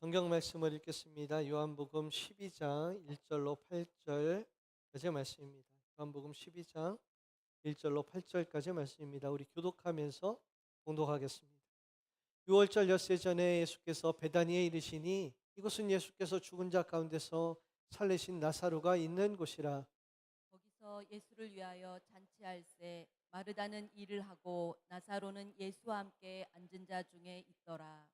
성경 말씀을 읽겠습니다. 요한복음 12장 1절로 8절까지 말씀입니다. 요한복음 12장 1절로 8절까지 말씀입니다. 우리 교독하면서 봉독하겠습니다. 6월절 엿새 전에 예수께서 베다니에 이르시니 이곳은 예수께서 죽은 자 가운데서 살리신 나사로가 있는 곳이라. 거기서 예수를 위하여 잔치할세 마르다는 일을 하고 나사로는 예수와 함께 앉은 자 중에 있더라.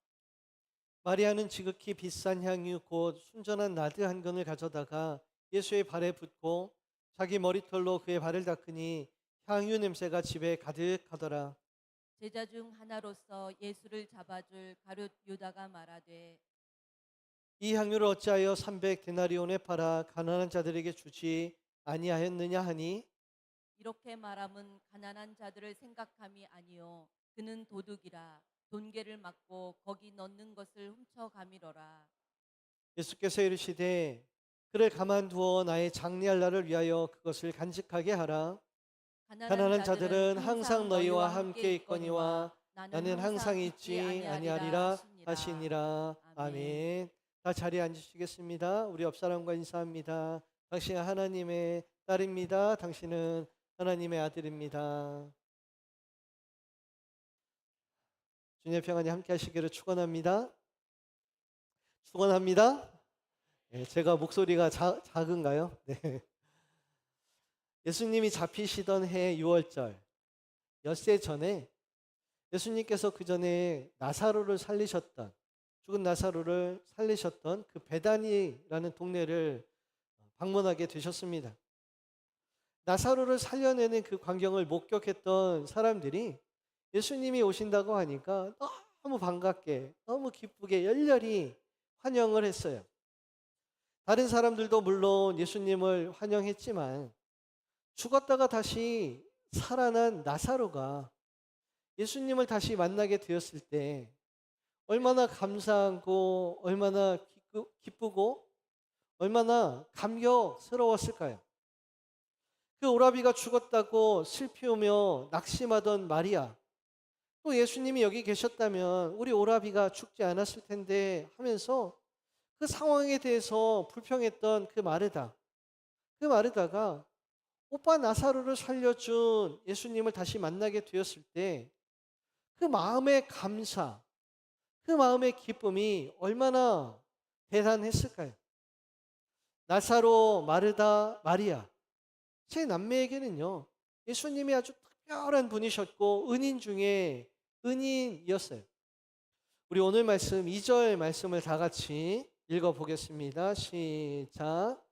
마리아는 지극히 비싼 향유 곧 순전한 나드 한 근을 가져다가 예수의 발에 붓고 자기 머리털로 그의 발을 닦으니 향유 냄새가 집에 가득하더라. 제자 중 하나로서 예수를 잡아줄 가룟 유다가 말하되 이 향유를 어찌하여 300데나리온에 팔아 가난한 자들에게 주지 아니하였느냐 하니, 이렇게 말함은 가난한 자들을 생각함이 아니요 그는 도둑이라 돈계를 맞고 거기 넣는 것을 훔쳐가미러라. 예수께서 이르시되 그를 가만두어 나의 장래할 날을 위하여 그것을 간직하게 하라. 가난한 자들은 항상 너희와 함께 있거니와 나는 항상 있지 아니하리라 하시니라. 아멘. 아멘. 다 자리에 앉으시겠습니다. 우리 옆 사람과 인사합니다. 당신은 하나님의 딸입니다. 당신은 하나님의 아들입니다. 주님의 평안이 함께 하시기를 축원합니다. 축원합니다. 네, 제가 목소리가 작은가요? 네. 예수님이 잡히시던 해 6월절 엿새 전에 예수님께서 그 전에 나사로를 살리셨던, 죽은 나사로를 살리셨던 그 베다니라는 동네를 방문하게 되셨습니다. 나사로를 살려내는 그 광경을 목격했던 사람들이 예수님이 오신다고 하니까 너무 반갑게, 너무 기쁘게 열렬히 환영을 했어요. 다른 사람들도 물론 예수님을 환영했지만 죽었다가 다시 살아난 나사로가 예수님을 다시 만나게 되었을 때 얼마나 감사하고 얼마나 기쁘고 얼마나 감격스러웠을까요? 그 오라비가 죽었다고 슬피우며 낙심하던 마리아, 또 예수님이 여기 계셨다면 우리 오라비가 죽지 않았을 텐데 하면서 그 상황에 대해서 불평했던 그 마르다가 오빠 나사로를 살려준 예수님을 다시 만나게 되었을 때 그 마음의 감사, 그 마음의 기쁨이 얼마나 대단했을까요? 나사로, 마르다, 마리아, 세 남매에게는요, 예수님이 아주 특별한 분이셨고 은인 중에 은인이었어요. 우리 오늘 말씀 2절 말씀을 다 같이 읽어보겠습니다. 시작.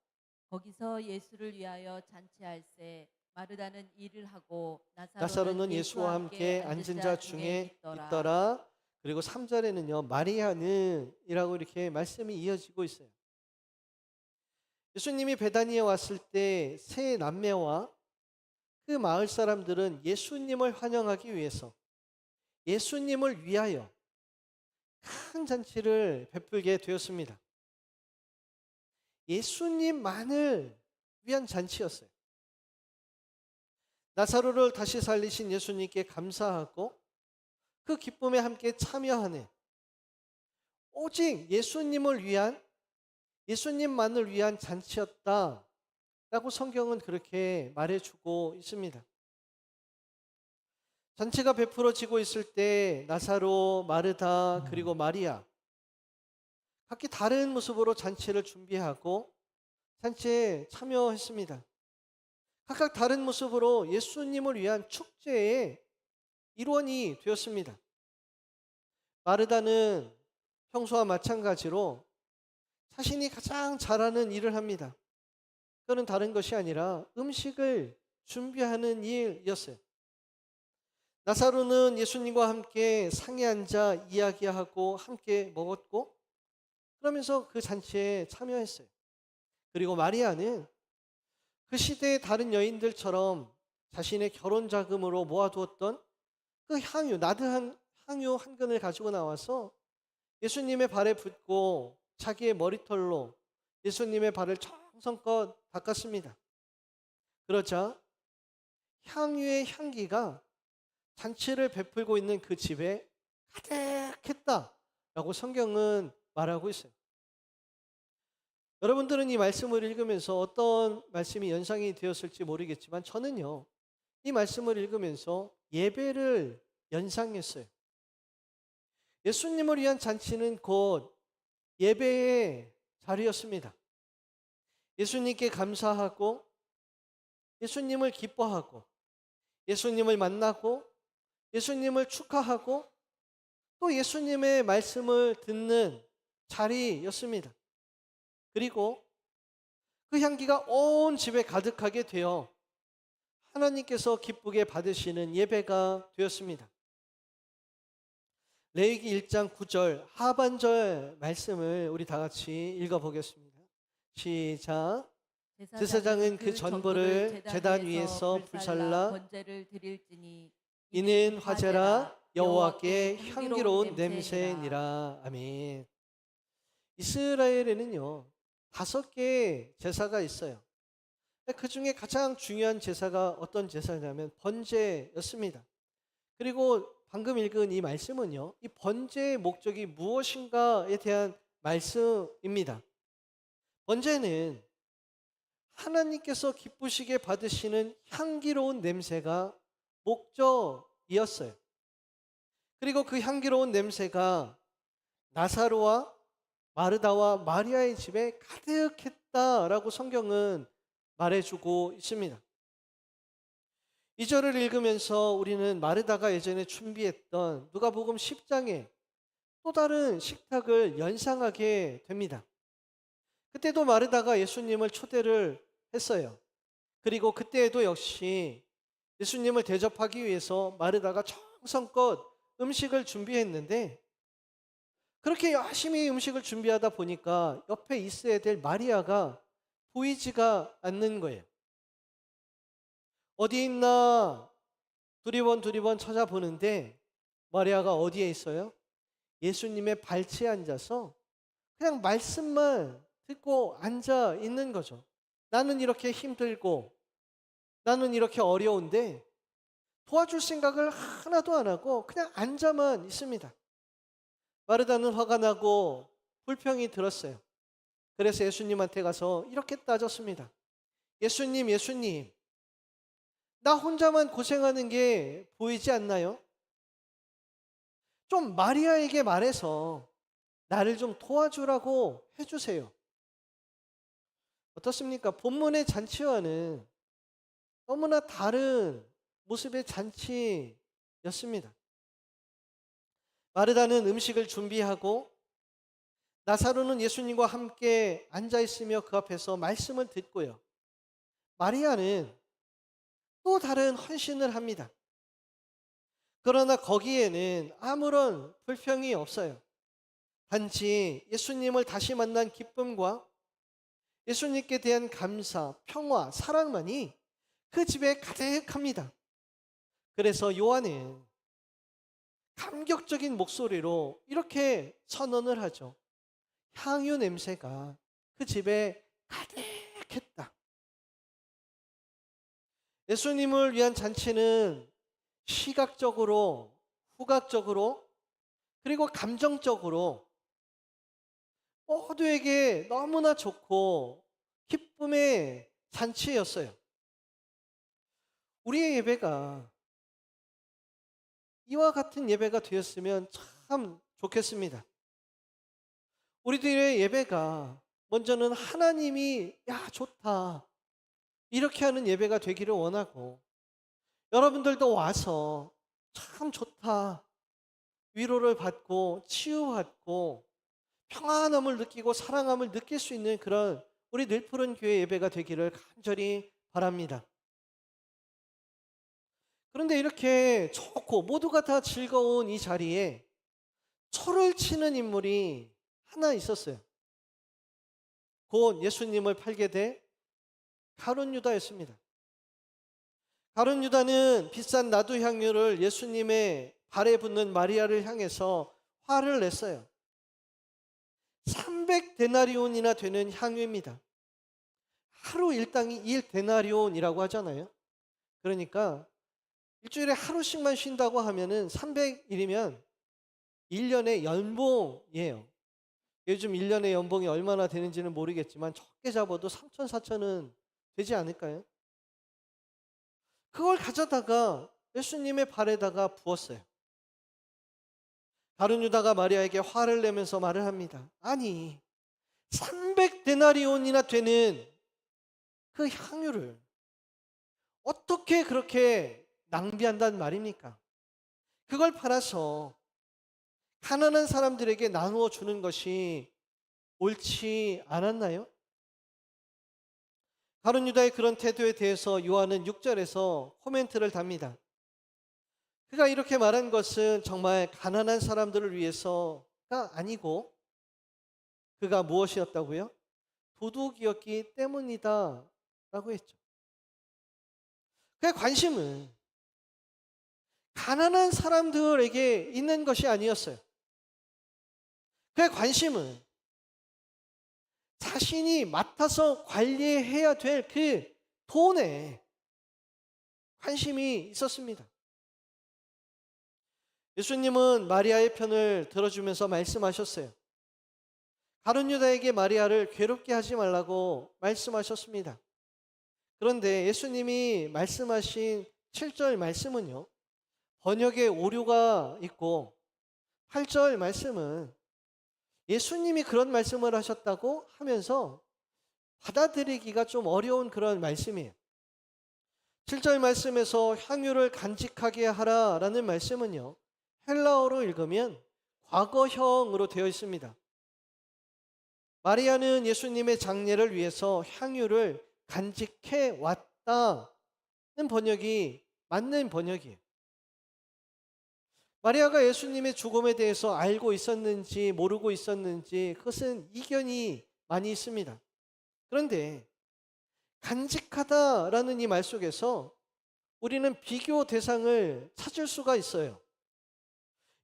거기서 예수를 위하여 잔치할세 마르다는 일을 하고 나사로는 나사로는 예수와 예수와 함께 함께 앉은 앉은 자 자 중에 중에 있더라. 있더라. 그리고 3절에는요, 마리아는 이라고 이렇게 말씀이 이어지고 있어요. 예수님이 베다니에 왔을 때 세 남매와 그 마을 사람들은 예수님을 환영하기 위해서, 예수님을 위하여 큰 잔치를 베풀게 되었습니다. 예수님만을 위한 잔치였어요. 나사로를 다시 살리신 예수님께 감사하고 그 기쁨에 함께 참여하는, 오직 예수님을 위한, 예수님만을 위한 잔치였다라고 성경은 그렇게 말해주고 있습니다. 잔치가 베풀어지고 있을 때 나사로, 마르다, 그리고 마리아 각기 다른 모습으로 잔치를 준비하고 잔치에 참여했습니다. 각각 다른 모습으로 예수님을 위한 축제의 일원이 되었습니다. 마르다는 평소와 마찬가지로 자신이 가장 잘하는 일을 합니다. 그거는 다른 것이 아니라 음식을 준비하는 일이었어요. 나사로는 예수님과 함께 상에 앉아 이야기하고 함께 먹었고 그러면서 그 잔치에 참여했어요. 그리고 마리아는 그 시대의 다른 여인들처럼 자신의 결혼 자금으로 모아두었던 그 향유, 나드한 향유 한 근을 가지고 나와서 예수님의 발에 붓고 자기의 머리털로 예수님의 발을 정성껏 닦았습니다. 그러자 향유의 향기가 잔치를 베풀고 있는 그 집에 가득했다라고 성경은 말하고 있어요. 여러분들은 이 말씀을 읽으면서 어떤 말씀이 연상이 되었을지 모르겠지만 저는요, 이 말씀을 읽으면서 예배를 연상했어요. 예수님을 위한 잔치는 곧 예배의 자리였습니다. 예수님께 감사하고 예수님을 기뻐하고 예수님을 만나고 예수님을 축하하고 또 예수님의 말씀을 듣는 자리였습니다. 그리고 그 향기가 온 집에 가득하게 되어 하나님께서 기쁘게 받으시는 예배가 되었습니다. 레위기 1장 9절 하반절 말씀을 우리 다 같이 읽어보겠습니다. 시작. 제사장은 그 전보를 제단 위에서 불살라 번제를 드릴지니 이는 화제라 여호와께 향기로운 냄새니라. 아멘. 이스라엘에는요 5개의 제사가 있어요. 그 중에 가장 중요한 제사가 어떤 제사냐면 번제였습니다. 그리고 방금 읽은 이 말씀은요, 이 번제의 목적이 무엇인가에 대한 말씀입니다. 번제는 하나님께서 기쁘시게 받으시는 향기로운 냄새가 목적이었어요. 그리고 그 향기로운 냄새가 나사로와 마르다와 마리아의 집에 가득했다라고 성경은 말해주고 있습니다. 이 절을 읽으면서 우리는 마르다가 예전에 준비했던 누가복음 10장의 또 다른 식탁을 연상하게 됩니다. 그때도 마르다가 예수님을 초대를 했어요. 그리고 그때에도 역시 예수님을 대접하기 위해서 마르다가 정성껏 음식을 준비했는데 그렇게 열심히 음식을 준비하다 보니까 옆에 있어야 될 마리아가 보이지가 않는 거예요. 어디 있나 두리번 찾아보는데 마리아가 어디에 있어요? 예수님의 발치에 앉아서 그냥 말씀만 듣고 앉아 있는 거죠. 나는 이렇게 힘들고 나는 이렇게 어려운데 도와줄 생각을 하나도 안 하고 그냥 앉아만 있습니다. 마르다는 화가 나고 불평이 들었어요. 그래서 예수님한테 가서 이렇게 따졌습니다. 예수님, 나 혼자만 고생하는 게 보이지 않나요? 좀 마리아에게 말해서 나를 좀 도와주라고 해주세요. 어떻습니까? 본문의 잔치와는 너무나 다른 모습의 잔치였습니다. 마르다는 음식을 준비하고 나사로는 예수님과 함께 앉아있으며 그 앞에서 말씀을 듣고요. 마리아는 또 다른 헌신을 합니다. 그러나 거기에는 아무런 불평이 없어요. 단지 예수님을 다시 만난 기쁨과 예수님께 대한 감사, 평화, 사랑만이 그 집에 가득합니다. 그래서 요한은 감격적인 목소리로 이렇게 선언을 하죠. 향유 냄새가 그 집에 가득했다. 예수님을 위한 잔치는 시각적으로, 후각적으로, 그리고 감정적으로 모두에게 너무나 좋고 기쁨의 잔치였어요. 우리의 예배가 이와 같은 예배가 되었으면 참 좋겠습니다. 우리들의 예배가 먼저는 하나님이 야 좋다 이렇게 하는 예배가 되기를 원하고 여러분들도 와서 참 좋다 위로를 받고 치유받고 평안함을 느끼고 사랑함을 느낄 수 있는 그런 우리 늘푸른 교회 예배가 되기를 간절히 바랍니다. 그런데 이렇게 좋고 모두가 다 즐거운 이 자리에 초를 치는 인물이 하나 있었어요. 곧 예수님을 팔게 될 가룟 유다였습니다. 가룟 유다는 비싼 나두향유를 예수님의 발에 붓는 마리아를 향해서 화를 냈어요. 300데나리온이나 되는 향유입니다. 하루 일당이 1데나리온이라고 하잖아요. 그러니까 일주일에 하루씩만 쉰다고 하면은 300일이면 1년의 연봉이에요. 요즘 1년에 연봉이 얼마나 되는지는 모르겠지만 적게 잡아도 3천, 4천은 되지 않을까요? 그걸 가져다가 예수님의 발에다가 부었어요. 다른 유다가 마리아에게 화를 내면서 말을 합니다. 아니, 300데나리온이나 되는 그 향유를 어떻게 그렇게 낭비한단 말입니까? 그걸 팔아서 가난한 사람들에게 나누어 주는 것이 옳지 않았나요? 가룟 유다의 그런 태도에 대해서 요한은 6절에서 코멘트를 답니다. 그가 이렇게 말한 것은 정말 가난한 사람들을 위해서가 아니고 그가 무엇이었다고요? 도둑이었기 때문이다 라고 했죠. 그의 관심은 가난한 사람들에게 있는 것이 아니었어요. 그의 관심은 자신이 맡아서 관리해야 될 그 돈에 관심이 있었습니다. 예수님은 마리아의 편을 들어주면서 말씀하셨어요. 가룟 유다에게 마리아를 괴롭게 하지 말라고 말씀하셨습니다. 그런데 예수님이 말씀하신 7절 말씀은요, 번역에 오류가 있고 8절 말씀은 예수님이 그런 말씀을 하셨다고 하면서 받아들이기가 좀 어려운 그런 말씀이에요. 7절 말씀에서 향유를 간직하게 하라라는 말씀은요, 헬라어로 읽으면 과거형으로 되어 있습니다. 마리아는 예수님의 장례를 위해서 향유를 간직해 왔다는 번역이 맞는 번역이에요. 마리아가 예수님의 죽음에 대해서 알고 있었는지 모르고 있었는지 그것은 이견이 많이 있습니다. 그런데 간직하다라는 이 말 속에서 우리는 비교 대상을 찾을 수가 있어요.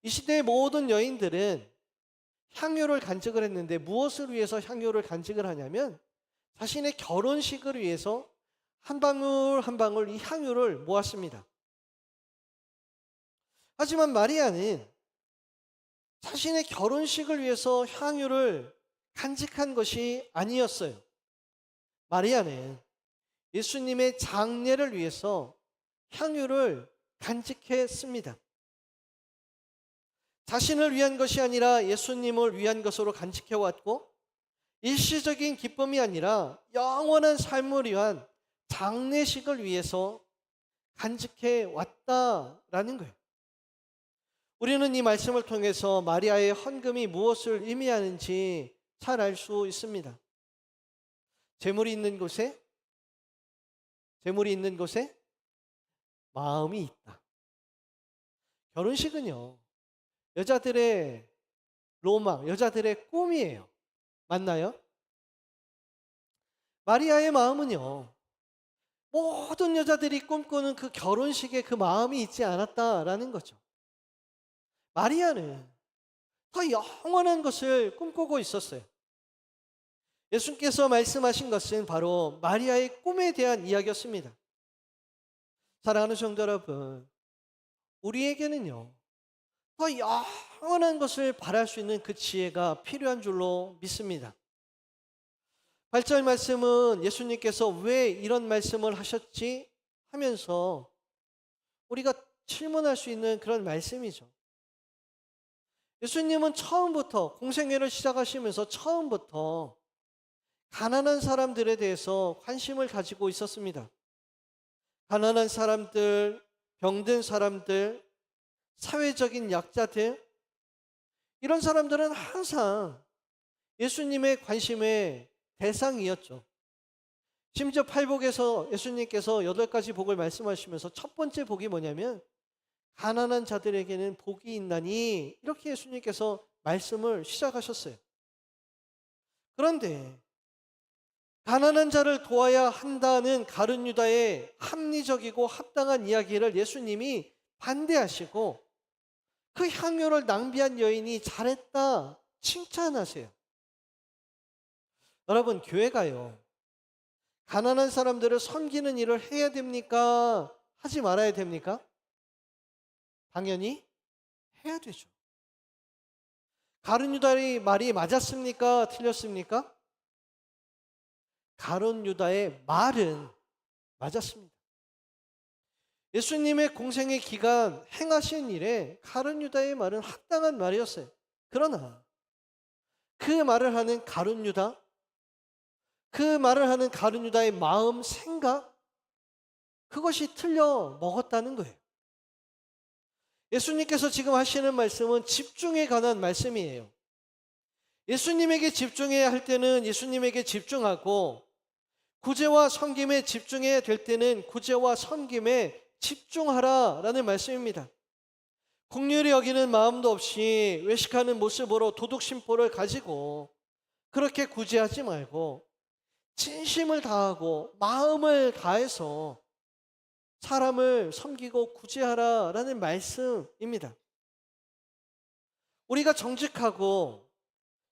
이 시대의 모든 여인들은 향유를 간직을 했는데 무엇을 위해서 향유를 간직을 하냐면 자신의 결혼식을 위해서 한 방울 한 방울 이 향유를 모았습니다. 하지만 마리아는 자신의 결혼식을 위해서 향유를 간직한 것이 아니었어요. 마리아는 예수님의 장례를 위해서 향유를 간직했습니다. 자신을 위한 것이 아니라 예수님을 위한 것으로 간직해왔고 일시적인 기쁨이 아니라 영원한 삶을 위한 장례식을 위해서 간직해왔다라는 거예요. 우리는 이 말씀을 통해서 마리아의 헌금이 무엇을 의미하는지 잘 알 수 있습니다. 재물이 있는 곳에 마음이 있다. 결혼식은요, 여자들의 로망, 여자들의 꿈이에요. 맞나요? 마리아의 마음은요, 모든 여자들이 꿈꾸는 그 결혼식에 그 마음이 있지 않았다라는 거죠. 마리아는 더 영원한 것을 꿈꾸고 있었어요. 예수님께서 말씀하신 것은 바로 마리아의 꿈에 대한 이야기였습니다. 사랑하는 성도 여러분, 우리에게는요, 더 영원한 것을 바랄 수 있는 그 지혜가 필요한 줄로 믿습니다. 8절 말씀은 예수님께서 왜 이런 말씀을 하셨지 하면서 우리가 질문할 수 있는 그런 말씀이죠. 예수님은 처음부터 공생애를 시작하시면서 처음부터 가난한 사람들에 대해서 관심을 가지고 있었습니다. 가난한 사람들, 병든 사람들, 사회적인 약자들, 이런 사람들은 항상 예수님의 관심의 대상이었죠. 심지어 팔복에서 예수님께서 8가지 복을 말씀하시면서 첫 번째 복이 뭐냐면 가난한 자들에게는 복이 있나니 이렇게 예수님께서 말씀을 시작하셨어요. 그런데 가난한 자를 도와야 한다는 가룟 유다의 합리적이고 합당한 이야기를 예수님이 반대하시고 그 향유를 낭비한 여인이 잘했다 칭찬하세요. 여러분, 교회가요, 가난한 사람들을 섬기는 일을 해야 됩니까? 하지 말아야 됩니까? 당연히 해야 되죠. 가룟 유다의 말이 맞았습니까? 틀렸습니까? 가룟 유다의 말은 맞았습니다. 예수님의 공생의 기간 행하신 일에 가룟 유다의 말은 합당한 말이었어요. 그러나 그 말을 하는 가룟 유다, 그 말을 하는 가룟 유다의 마음, 생각, 그것이 틀려 먹었다는 거예요. 예수님께서 지금 하시는 말씀은 집중에 관한 말씀이에요. 예수님에게 집중해야 할 때는 예수님에게 집중하고, 구제와 섬김에 집중해야 될 때는 구제와 섬김에 집중하라라는 말씀입니다. 긍휼히 여기는 마음도 없이 외식하는 모습으로 도둑 심보를 가지고 그렇게 구제하지 말고 진심을 다하고 마음을 다해서 사람을 섬기고 구제하라라는 말씀입니다. 우리가 정직하고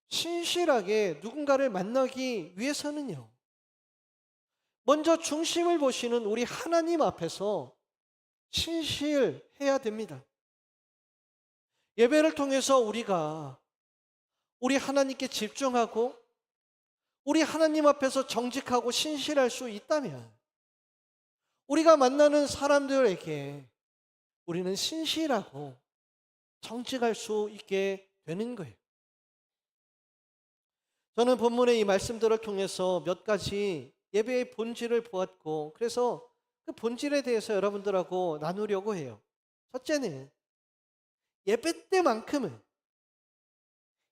신실하게 누군가를 만나기 위해서는요, 먼저 중심을 보시는 우리 하나님 앞에서 신실해야 됩니다. 예배를 통해서 우리가 우리 하나님께 집중하고 우리 하나님 앞에서 정직하고 신실할 수 있다면 우리가 만나는 사람들에게 우리는 신실하고 정직할 수 있게 되는 거예요. 저는 본문의 이 말씀들을 통해서 몇 가지 예배의 본질을 보았고, 그래서 그 본질에 대해서 여러분들하고 나누려고 해요. 첫째는 예배 때만큼은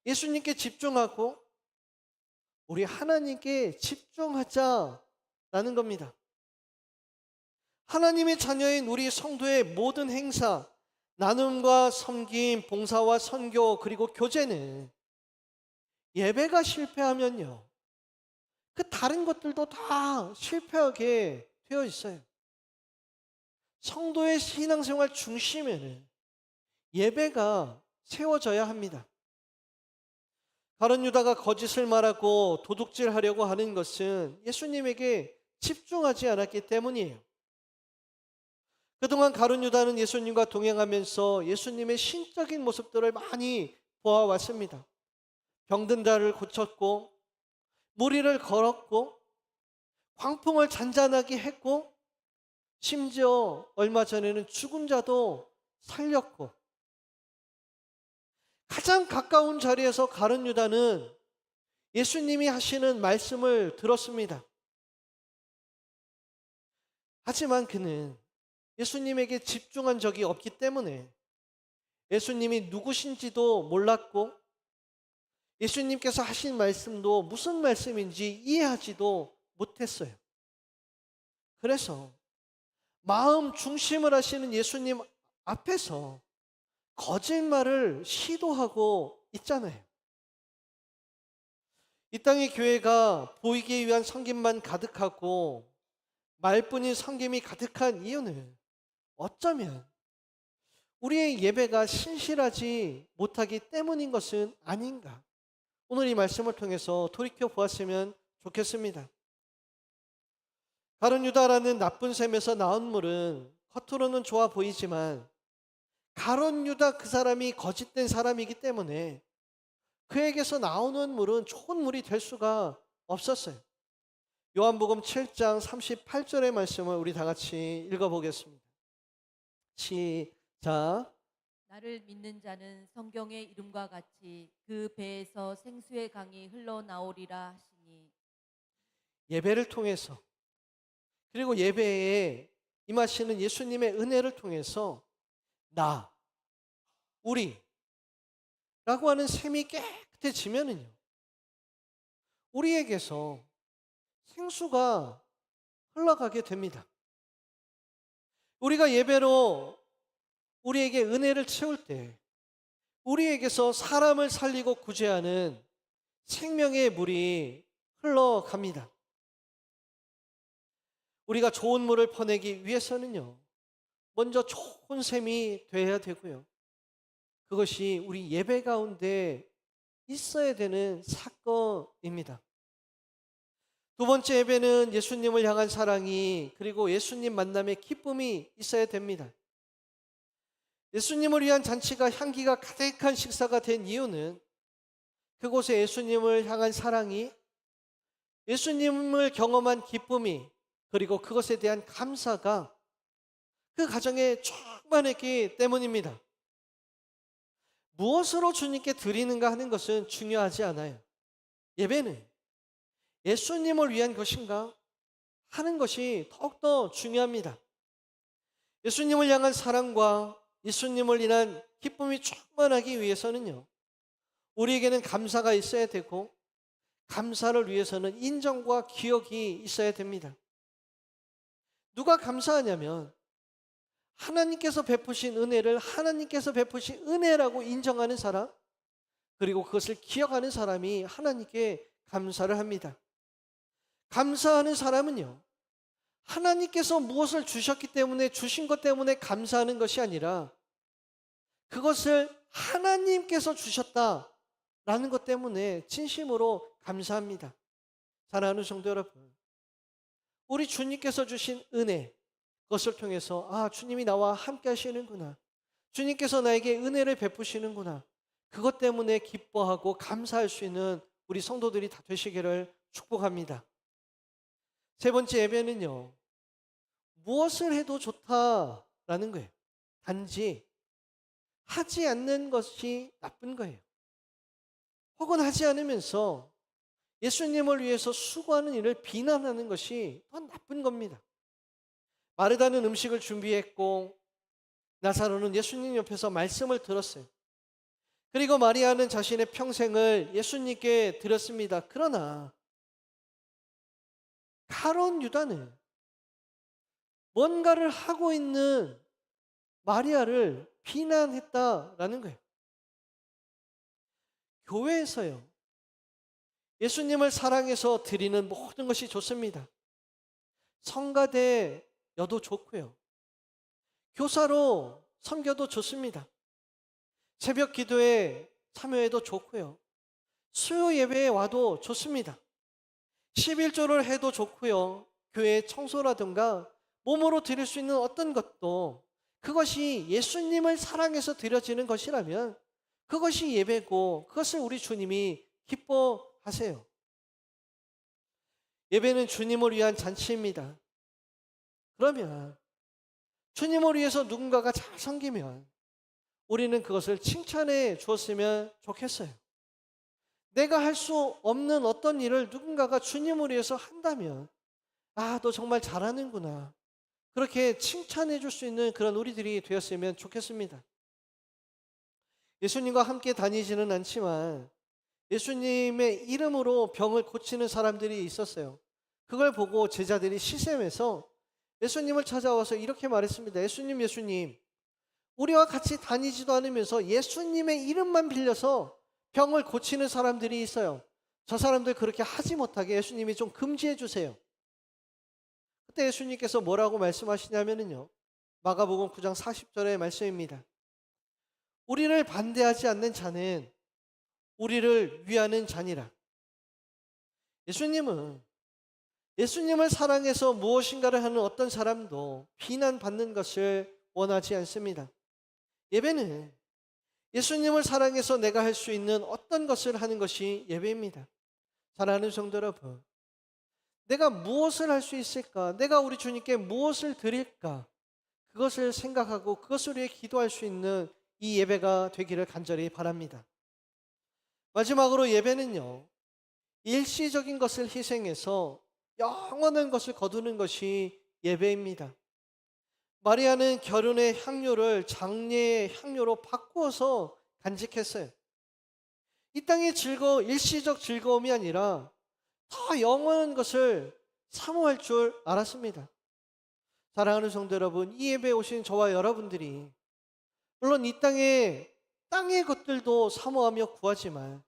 예수님께 집중하고 우리 하나님께 집중하자라는 겁니다. 하나님의 자녀인 우리 성도의 모든 행사, 나눔과 섬김, 봉사와 선교, 그리고 교제는 예배가 실패하면요, 그 다른 것들도 다 실패하게 되어 있어요. 성도의 신앙생활 중심에는 예배가 세워져야 합니다. 가룟 유다가 거짓을 말하고 도둑질하려고 하는 것은 예수님에게 집중하지 않았기 때문이에요. 그동안 가룟 유다는 예수님과 동행하면서 예수님의 신적인 모습들을 많이 보아왔습니다. 병든 자를 고쳤고, 무리를 걸었고, 광풍을 잔잔하게 했고, 심지어 얼마 전에는 죽은 자도 살렸고, 가장 가까운 자리에서 가룟 유다는 예수님이 하시는 말씀을 들었습니다. 하지만 그는 예수님에게 집중한 적이 없기 때문에 예수님이 누구신지도 몰랐고, 예수님께서 하신 말씀도 무슨 말씀인지 이해하지도 못했어요. 그래서 마음 중심을 하시는 예수님 앞에서 거짓말을 시도하고 있잖아요. 이 땅의 교회가 보이기 위한 섬김만 가득하고 말뿐인 섬김이 가득한 이유는 어쩌면 우리의 예배가 신실하지 못하기 때문인 것은 아닌가. 오늘 이 말씀을 통해서 돌이켜 보았으면 좋겠습니다. 가룟 유다라는 나쁜 셈에서 나온 물은 겉으로는 좋아 보이지만 가룟 유다 그 사람이 거짓된 사람이기 때문에 그에게서 나오는 물은 좋은 물이 될 수가 없었어요. 요한복음 7장 38절의 말씀을 우리 다 같이 읽어보겠습니다. 시작. 나를 믿는 자는 성경의 이름과 같이 그 배에서 생수의 강이 흘러나오리라 하시니. 예배를 통해서, 그리고 예배에 임하시는 예수님의 은혜를 통해서 나, 우리 라고 하는 셈이 깨끗해지면은요, 우리에게서 생수가 흘러가게 됩니다. 우리가 예배로 우리에게 은혜를 채울 때 우리에게서 사람을 살리고 구제하는 생명의 물이 흘러갑니다. 우리가 좋은 물을 퍼내기 위해서는요, 먼저 좋은 셈이 되어야 되고요, 그것이 우리 예배 가운데 있어야 되는 사건입니다. 두 번째 예배는 예수님을 향한 사랑이, 그리고 예수님 만남의 기쁨이 있어야 됩니다. 예수님을 위한 잔치가 향기가 가득한 식사가 된 이유는 그곳에 예수님을 향한 사랑이, 예수님을 경험한 기쁨이, 그리고 그것에 대한 감사가 그 가정에 충만했기 때문입니다. 무엇으로 주님께 드리는가 하는 것은 중요하지 않아요. 예배는 예수님을 위한 것인가 하는 것이 더욱더 중요합니다. 예수님을 향한 사랑과 예수님을 인한 기쁨이 충만하기 위해서는요, 우리에게는 감사가 있어야 되고, 감사를 위해서는 인정과 기억이 있어야 됩니다. 누가 감사하냐면 하나님께서 베푸신 은혜를 하나님께서 베푸신 은혜라고 인정하는 사람, 그리고 그것을 기억하는 사람이 하나님께 감사를 합니다. 감사하는 사람은요, 하나님께서 무엇을 주셨기 때문에, 주신 것 때문에 감사하는 것이 아니라 그것을 하나님께서 주셨다라는 것 때문에 진심으로 감사합니다. 사랑하는 성도 여러분, 우리 주님께서 주신 은혜, 그것을 통해서 주님이 나와 함께 하시는구나, 주님께서 나에게 은혜를 베푸시는구나, 그것 때문에 기뻐하고 감사할 수 있는 우리 성도들이 다 되시기를 축복합니다. 세 번째, 예배는요, 무엇을 해도 좋다라는 거예요. 단지 하지 않는 것이 나쁜 거예요. 혹은 하지 않으면서 예수님을 위해서 수고하는 일을 비난하는 것이 더 나쁜 겁니다. 마르다는 음식을 준비했고 나사로는 예수님 옆에서 말씀을 들었어요. 그리고 마리아는 자신의 평생을 예수님께 드렸습니다. 그러나 가룟 유다는 뭔가를 하고 있는 마리아를 비난했다라는 거예요. 교회에서요, 예수님을 사랑해서 드리는 모든 것이 좋습니다. 성가대여도 좋고요, 교사로 섬겨도 좋습니다. 새벽 기도에 참여해도 좋고요, 수요 예배에 와도 좋습니다. 11조를 해도 좋고요, 교회 청소라든가 몸으로 드릴 수 있는 어떤 것도, 그것이 예수님을 사랑해서 드려지는 것이라면 그것이 예배고, 그것을 우리 주님이 기뻐하세요. 예배는 주님을 위한 잔치입니다. 그러면 주님을 위해서 누군가가 잘 섬기면 우리는 그것을 칭찬해 주었으면 좋겠어요. 내가 할 수 없는 어떤 일을 누군가가 주님을 위해서 한다면 너 정말 잘하는구나, 그렇게 칭찬해 줄 수 있는 그런 우리들이 되었으면 좋겠습니다. 예수님과 함께 다니지는 않지만 예수님의 이름으로 병을 고치는 사람들이 있었어요. 그걸 보고 제자들이 시샘에서 예수님을 찾아와서 이렇게 말했습니다. 예수님, 우리와 같이 다니지도 않으면서 예수님의 이름만 빌려서 병을 고치는 사람들이 있어요. 저 사람들 그렇게 하지 못하게 예수님이 좀 금지해 주세요. 그때 예수님께서 뭐라고 말씀하시냐면요, 마가복음 9장 40절의 말씀입니다. 우리를 반대하지 않는 자는 우리를 위하는 자니라. 예수님은 예수님을 사랑해서 무엇인가를 하는 어떤 사람도 비난받는 것을 원하지 않습니다. 예배는 예수님을 사랑해서 내가 할 수 있는 어떤 것을 하는 것이 예배입니다. 사랑하는 성도 여러분, 내가 무엇을 할 수 있을까? 내가 우리 주님께 무엇을 드릴까? 그것을 생각하고 그것을 위해 기도할 수 있는 이 예배가 되기를 간절히 바랍니다. 마지막으로 예배는요, 일시적인 것을 희생해서 영원한 것을 거두는 것이 예배입니다. 마리아는 결혼의 향료를 장례의 향료로 바꾸어서 간직했어요. 이 땅의 일시적 즐거움이 아니라 더 영원한 것을 사모할 줄 알았습니다. 사랑하는 성도 여러분, 이 예배에 오신 저와 여러분들이 물론 이 땅의 것들도 사모하며 구하지만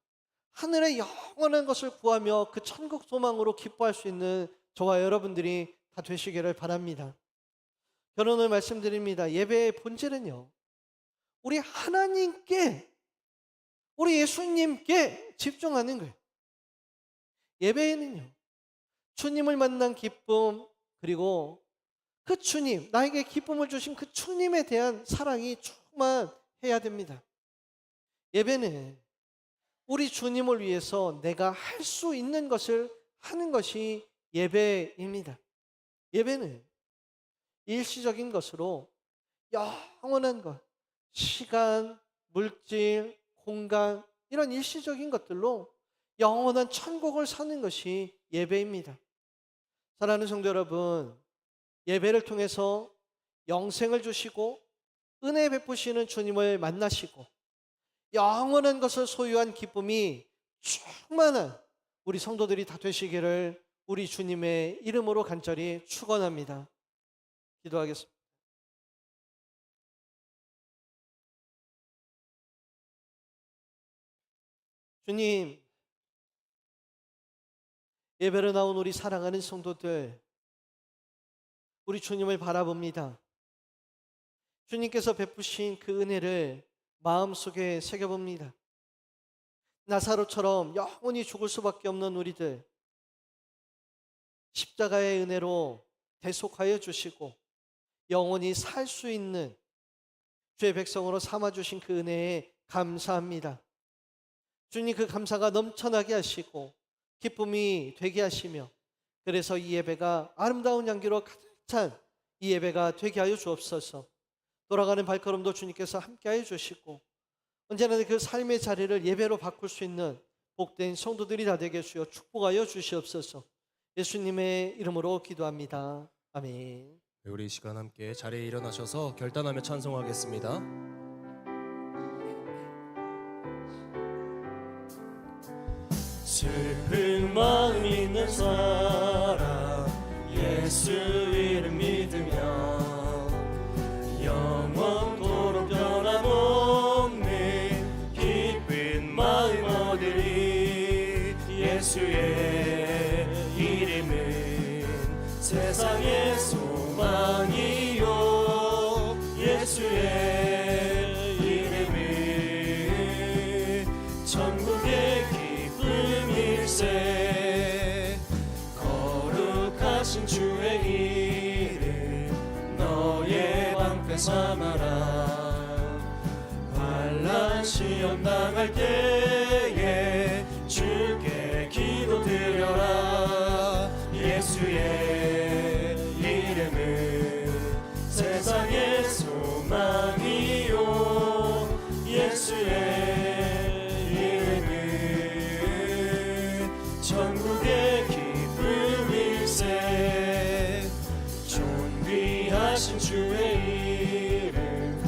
하늘의 영원한 것을 구하며 그 천국 소망으로 기뻐할 수 있는 저와 여러분들이 다 되시기를 바랍니다. 결론을 말씀드립니다. 예배의 본질은요, 우리 하나님께, 우리 예수님께 집중하는 거예요. 예배에는요, 주님을 만난 기쁨, 그리고 그 주님, 나에게 기쁨을 주신 그 주님에 대한 사랑이 충만해야 됩니다. 예배는 우리 주님을 위해서 내가 할 수 있는 것을 하는 것이 예배입니다. 예배는 일시적인 것으로 영원한 것, 시간, 물질, 공간 이런 일시적인 것들로 영원한 천국을 사는 것이 예배입니다. 사랑하는 성도 여러분, 예배를 통해서 영생을 주시고 은혜 베푸시는 주님을 만나시고 영원한 것을 소유한 기쁨이 충만한 우리 성도들이 다 되시기를 우리 주님의 이름으로 간절히 축원합니다. 기도하겠습니다. 주님, 예배로 나온 우리 사랑하는 성도들, 우리 주님을 바라봅니다. 주님께서 베푸신 그 은혜를 마음속에 새겨봅니다. 나사로처럼 영원히 죽을 수밖에 없는 우리들, 십자가의 은혜로 대속하여 주시고 영원히 살 수 있는 주의 백성으로 삼아주신 그 은혜에 감사합니다. 주님, 그 감사가 넘쳐나게 하시고 기쁨이 되게 하시며, 그래서 이 예배가 아름다운 향기로 가득 찬 이 예배가 되게 하여 주옵소서. 돌아가는 발걸음도 주님께서 함께하여 주시고 언제나 그 삶의 자리를 예배로 바꿀 수 있는 복된 성도들이 다 되게 하시어 축복하여 주시옵소서. 예수님의 이름으로 기도합니다. 아멘. 우리 이 시간 함께 자리에 일어나셔서 결단하며 찬송하겠습니다. 슬픈 마음 있는 사람 예수 이름 믿으며 영원토록 변함없는 기쁜 마음 얻으리. 예수의 이름은 세상의 소망이요 예수의 이름은 천국의 기쁨일세. 거룩하신 주의 이름 너의 방패 삼아라. 환난 시험 당할 때에 주께 기도드려라. 예수의 이름은 세상의 소망이요 예수의 이름은 천국의 기쁨일세. 존귀하신 주의 이름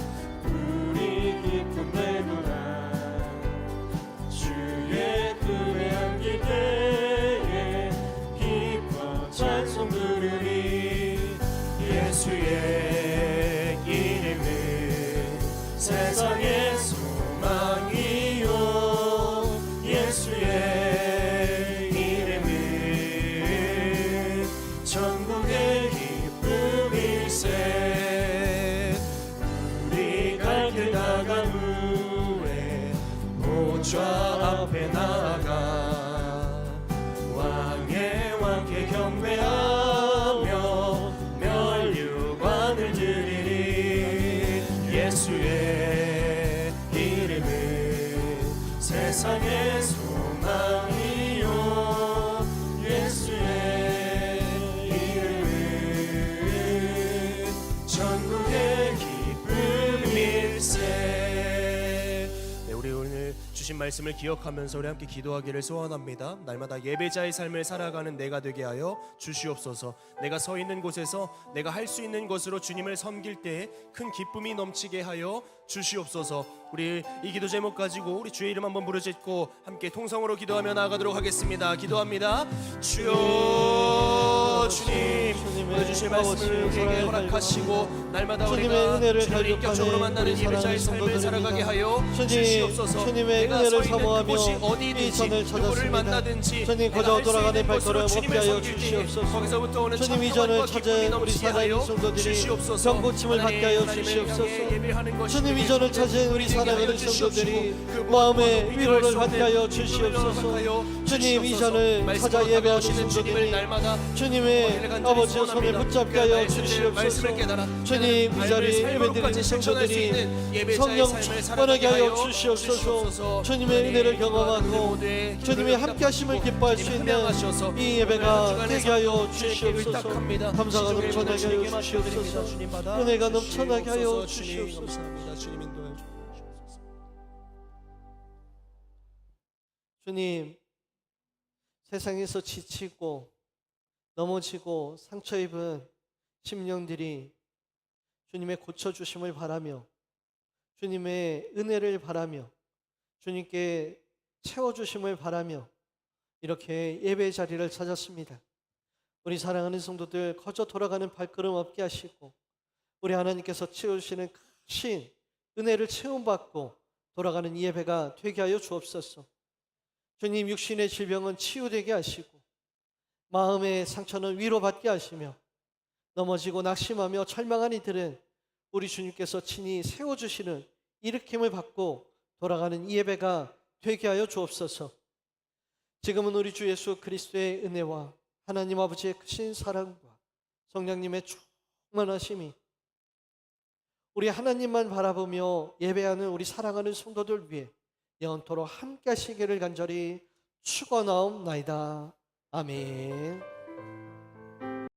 우리 기쁨 내노라. 주의 품에 안길 때에 기뻐 찬송 부르리. 예수의 이름은 세상의 소망이요 예수의 이름은 천국의 기쁨일세. 우리 갈 길 나간 후에 보좌 앞에 나아가 왕의 왕께 경배하며 면류관을 드리리. 예수의 이름은 세상의 소망이요 예수의 이름은 천국의 기쁨일세. 네, 우리 오늘 주신 말씀을 기억하면서 우리 함께 기도하기를 소원합니다. 날마다 예배자의 삶을 살아가는 내가 되게 하여 주시옵소서. 내가 서 있는 곳에서 내가 할 수 있는 것으로 주님을 섬길 때에 큰 기쁨이 넘치게 하여 주시옵소서. 우리 이 기도 제목 가지고 우리 주의 이름 한번 부르짖고 함께 통성으로 기도하며 나아가도록 하겠습니다. 기도합니다. 주여, 주님 보여주실 말씀을 우리에게 허락하시고 날마다 우리가 주님을 인격적으로 만나는 예배자의 삶을 살아가게 하여 주시옵소서. 내가 서 있는 곳이 어디든지 누구를 만나든지 주님 내가 거저 할 수 돌아가는 있는 것으로 발걸음 주님을 없게 하여 섬길 때에 주시옵소서. 거기서부터 오는 주님 찬송과 이전을 기쁨이 찾은 우리 넘치게 사랑하는 하여 성도들이 주시옵소서. 병고침을 받게 하여 하나님을 주시옵소서. 향해 예배하는 것이 주님 이전을 찾은 우리 사랑하는 성도들이 그 마음의 위로를 받게 하여 주시옵소서. 주님 이전을 찾아 예배하는 성도들이 주님의 주님의 아버지의 손을 붙잡게 하여 주시옵소서. 주님, 이 자리에 예배드리는 성도들이 성령 충만하게 하여 주시옵소서. 주님의 은혜를 경험하고 주님의 함께하심을 기뻐할 수 있는 이 예배가 되게 하여 주시옵소서. 감사가 넘쳐나게 하여 주시옵소서. 은혜가 넘쳐나게 하여 주시옵소서. 주님 인도해 주시옵소서. 주님, 세상에서 지치고 넘어지고 상처 입은 심령들이 주님의 고쳐주심을 바라며 주님의 은혜를 바라며 주님께 채워주심을 바라며 이렇게 예배의 자리를 찾았습니다. 우리 사랑하는 성도들 거저 돌아가는 발걸음 없게 하시고 우리 하나님께서 채우시는 크신 은혜를 체험받고 돌아가는 이 예배가 되게 하여 주옵소서. 주님, 육신의 질병은 치유되게 하시고 마음의 상처는 위로받게 하시며 넘어지고 낙심하며 절망한 이들은 우리 주님께서 친히 세워주시는 일으킴을 받고 돌아가는 이 예배가 되게 하여 주옵소서. 지금은 우리 주 예수 그리스도의 은혜와 하나님 아버지의 크신 사랑과 성령님의 충만하심이 우리 하나님만 바라보며 예배하는 우리 사랑하는 성도들 위해 영원토록 함께 하시기를 간절히 축원하옵나이다. 아멘.